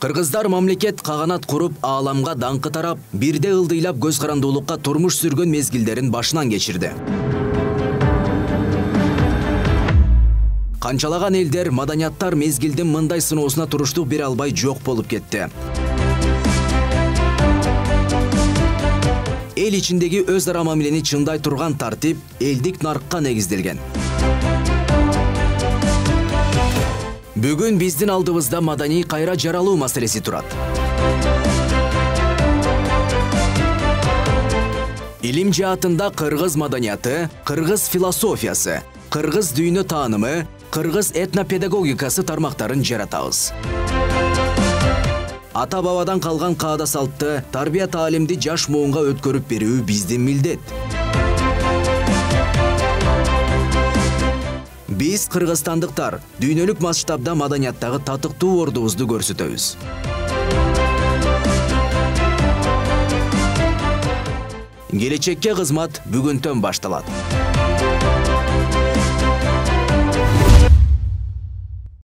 Кыргыздар мамлекет каганат куруп, ааламга даңкы тарап, бирде ылдыйлап көз карандуулукка турмуш сүргөн мезгилдерин башынан кечирди. Канчалаган элдер, маданияттар мезгилдин мындай сыноосуна туруштук бере албай жок болуп кетти. Эл ичиндеги өз ара мамилени чындай турган тартип элдик нарыкка негизделген. Бүгүн биздин алдыбызда маданий кайра жаралуу маселеси турат. Илим жаатында кыргыз маданияты, кыргыз философиясы, кыргыз дүйнө таанымы, кыргыз этнопедагогикасы тармактарын жаратабыз. Ата бабадан калган каада салтты, тарбия таалимди жаш муунга өткөрүп берүү биздин милдет. Биз кыргызстандыктар дүйнөлүк масштабда маданияттагы татыктуу ордубузду көрсөтөбүз. Келечекке кызмат бүгүнтөн башталат.